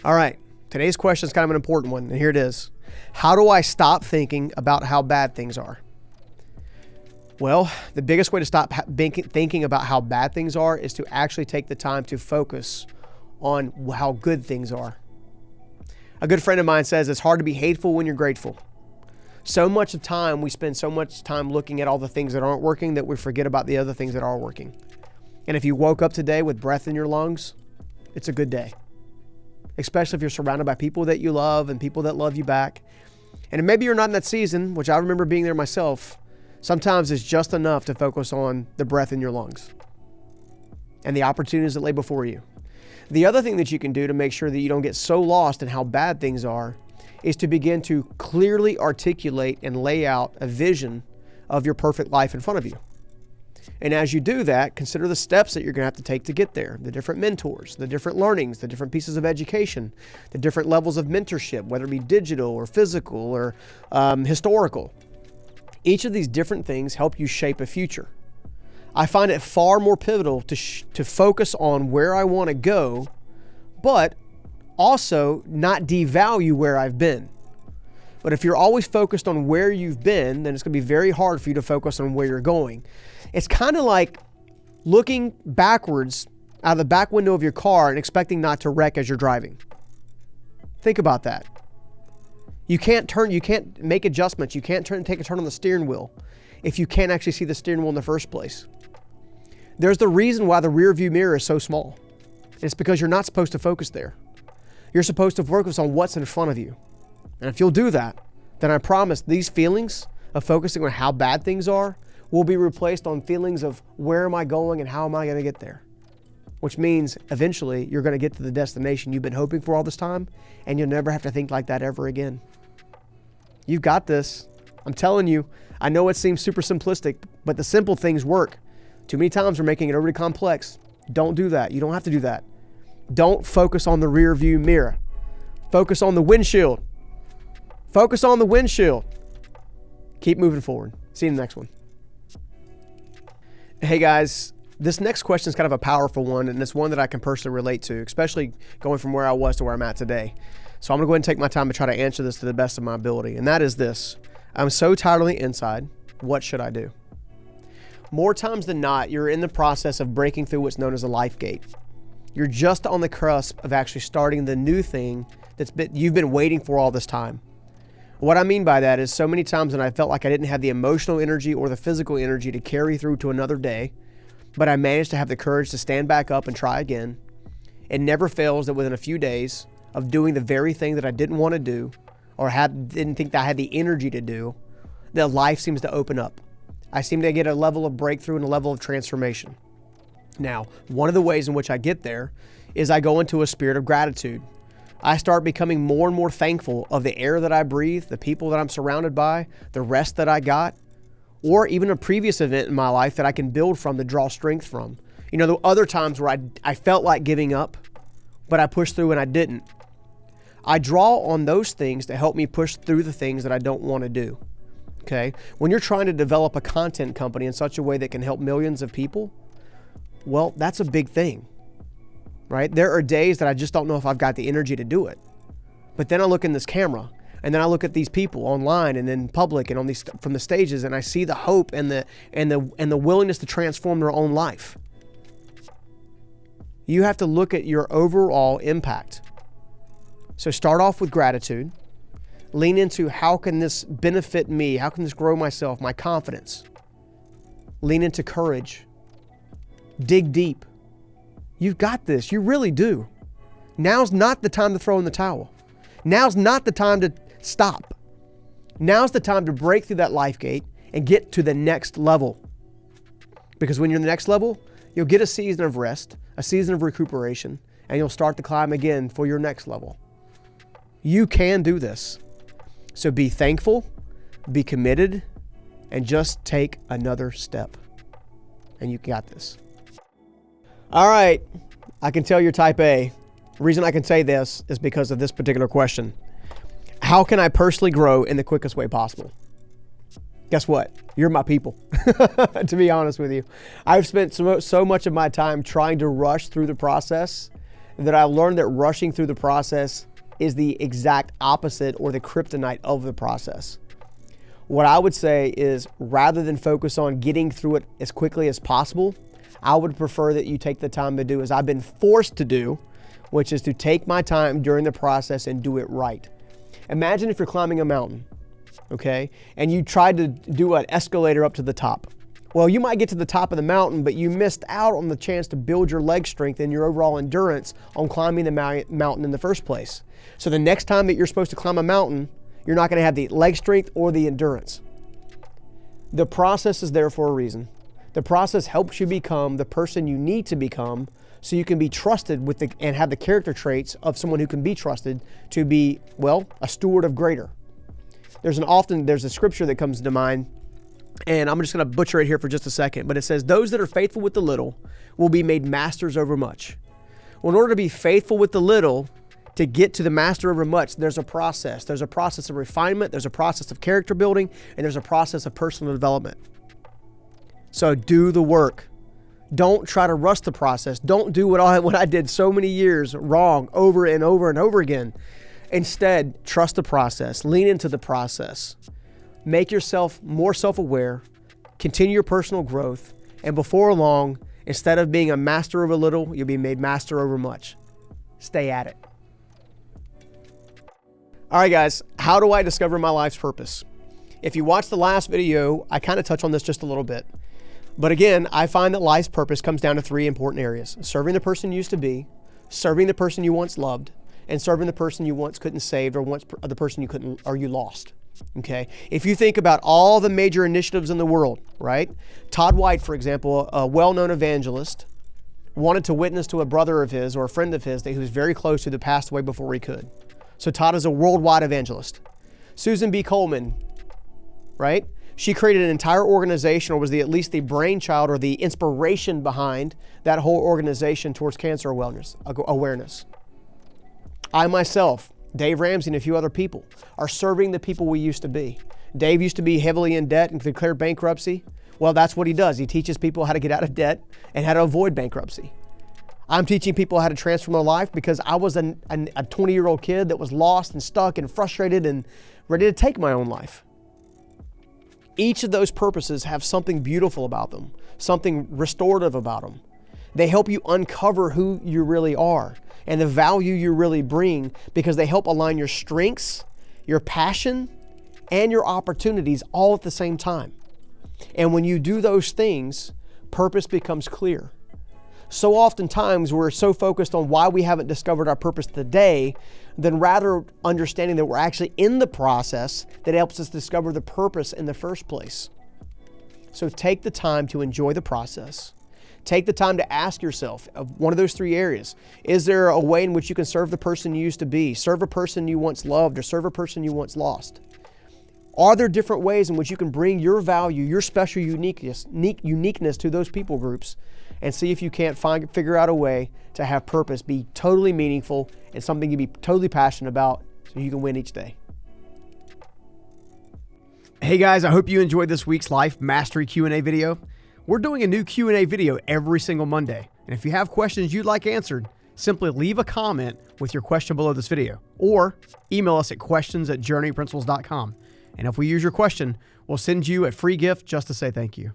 All right, today's question is kind of an important one, and here it is. How do I stop thinking about how bad things are? Well, the biggest way to stop thinking about how bad things are is to actually take the time to focus on how good things are. A good friend of mine says it's hard to be hateful when you're grateful. So much of time, we spend so much time looking at all the things that aren't working that we forget about the other things that are working. And if you woke up today with breath in your lungs, it's a good day. Especially if you're surrounded by people that you love and people that love you back. And maybe you're not in that season, which I remember being there myself. Sometimes it's just enough to focus on the breath in your lungs and the opportunities that lay before you. The other thing that you can do to make sure that you don't get so lost in how bad things are is to begin to clearly articulate and lay out a vision of your perfect life in front of you. And as you do that, consider the steps that you're going to have to take to get there, the different mentors, the different learnings, the different pieces of education, the different levels of mentorship, whether it be digital or physical or historical. Each of these different things help you shape a future. I find it far more pivotal to focus on where I want to go, but also not devalue where I've been. But if you're always focused on where you've been, then it's going to be very hard for you to focus on where you're going. It's kind of like looking backwards out of the back window of your car and expecting not to wreck as you're driving. Think about that. You can't make adjustments. You can't take a turn on the steering wheel if you can't actually see the steering wheel in the first place. There's the reason why the rear view mirror is so small. It's because you're not supposed to focus there. You're supposed to focus on what's in front of you. And if you'll do that, then I promise these feelings of focusing on how bad things are will be replaced on feelings of where am I going and how am I going to get there? Which means eventually you're going to get to the destination you've been hoping for all this time, and you'll never have to think like that ever again. You've got this. I'm telling you, I know it seems super simplistic, but the simple things work. Too many times we're making it overly complex. Don't do that. You don't have to do that. Don't focus on the rear view mirror. Focus on the windshield. Focus on the windshield. Keep moving forward. See you in the next one. Hey guys, this next question is kind of a powerful one, and it's one that I can personally relate to, especially going from where I was to where I'm at today. So I'm going to go ahead and take my time to try to answer this to the best of my ability. And that is this. I'm so tired on the inside. What should I do? More times than not, you're in the process of breaking through what's known as a life gate. You're just on the cusp of actually starting the new thing you've been waiting for all this time. What I mean by that is so many times when I felt like I didn't have the emotional energy or the physical energy to carry through to another day, but I managed to have the courage to stand back up and try again. It never fails that within a few days of doing the very thing that I didn't want to do or didn't think that I had the energy to do, that life seems to open up. I seem to get a level of breakthrough and a level of transformation. Now, one of the ways in which I get there is I go into a spirit of gratitude. I start becoming more and more thankful of the air that I breathe, the people that I'm surrounded by, the rest that I got, or even a previous event in my life that I can build from to draw strength from. You know, the other times where I felt like giving up, but I pushed through and I didn't. I draw on those things to help me push through the things that I don't want to do. Okay? When you're trying to develop a content company in such a way that can help millions of people, well, that's a big thing. Right? There are days that I just don't know if I've got the energy to do it. But then I look in this camera and then I look at these people online and in public and on these from the stages, and I see the hope and the willingness to transform their own life. You have to look at your overall impact. So start off with gratitude. Lean into how can this benefit me? How can this grow myself, my confidence? Lean into courage. Dig deep. You've got this. You really do. Now's not the time to throw in the towel. Now's not the time to stop. Now's the time to break through that life gate and get to the next level. Because when you're in the next level, you'll get a season of rest, a season of recuperation, and you'll start to climb again for your next level. You can do this. So be thankful, be committed, and just take another step. And you got this. All right, I can tell you're type A. The reason I can say this is because of this particular question. How can I personally grow in the quickest way possible? Guess what? You're my people, to be honest with you. I've spent so much of my time trying to rush through the process that I learned that rushing through the process is the exact opposite or the kryptonite of the process. What I would say is, rather than focus on getting through it as quickly as possible, I would prefer that you take the time to do as I've been forced to do, which is to take my time during the process and do it right. Imagine if you're climbing a mountain, okay, and you tried to do an escalator up to the top. Well, you might get to the top of the mountain, but you missed out on the chance to build your leg strength and your overall endurance on climbing the mountain in the first place. So the next time that you're supposed to climb a mountain, you're not going to have the leg strength or the endurance. The process is there for a reason. The process helps you become the person you need to become so you can be trusted with and have the character traits of someone who can be trusted to be, well, a steward of greater. There's a scripture that comes to mind, and I'm just going to butcher it here for just a second, but it says, those that are faithful with the little will be made masters over much. Well, in order to be faithful with the little, to get to the master over much, there's a process. There's a process of refinement, there's a process of character building, and there's a process of personal development. So do the work. Don't try to rush the process. Don't do what I did so many years wrong over and over and over again. Instead, trust the process. Lean into the process. Make yourself more self-aware. Continue your personal growth. And before long, instead of being a master over little, you'll be made master over much. Stay at it. All right, guys, how do I discover my life's purpose? If you watched the last video, I kind of touched on this just a little bit. But again, I find that life's purpose comes down to three important areas: serving the person you used to be, serving the person you once loved, and serving the person you once couldn't save, or once the person you couldn't, or you lost. Okay. If you think about all the major initiatives in the world, right? Todd White, for example, a well-known evangelist, wanted to witness to a brother of his or a friend of his that he was very close to that passed away before he could. So Todd is a worldwide evangelist. Susan B. Komen, right? She created an entire organization, or was at least the brainchild or the inspiration behind that whole organization towards cancer awareness. I myself, Dave Ramsey, and a few other people are serving the people we used to be. Dave used to be heavily in debt and declared bankruptcy. Well, that's what he does. He teaches people how to get out of debt and how to avoid bankruptcy. I'm teaching people how to transform their life because I was a 20-year-old kid that was lost and stuck and frustrated and ready to take my own life. Each of those purposes have something beautiful about them, something restorative about them. They help you uncover who you really are and the value you really bring, because they help align your strengths, your passion, and your opportunities all at the same time. And when you do those things, purpose becomes clear. So oftentimes we're so focused on why we haven't discovered our purpose today, than rather understanding that we're actually in the process that helps us discover the purpose in the first place. So take the time to enjoy the process. Take the time to ask yourself of one of those three areas. Is there a way in which you can serve the person you used to be, serve a person you once loved, or serve a person you once lost? Are there different ways in which you can bring your value, your special uniqueness to those people groups, and see if you can't figure out a way to have purpose be totally meaningful and something you be totally passionate about so you can win each day? Hey guys, I hope you enjoyed this week's Life Mastery Q&A video. We're doing a new Q&A video every single Monday. And if you have questions you'd like answered, simply leave a comment with your question below this video, or email us at questions@journeyprinciples.com. And if we use your question, we'll send you a free gift just to say thank you.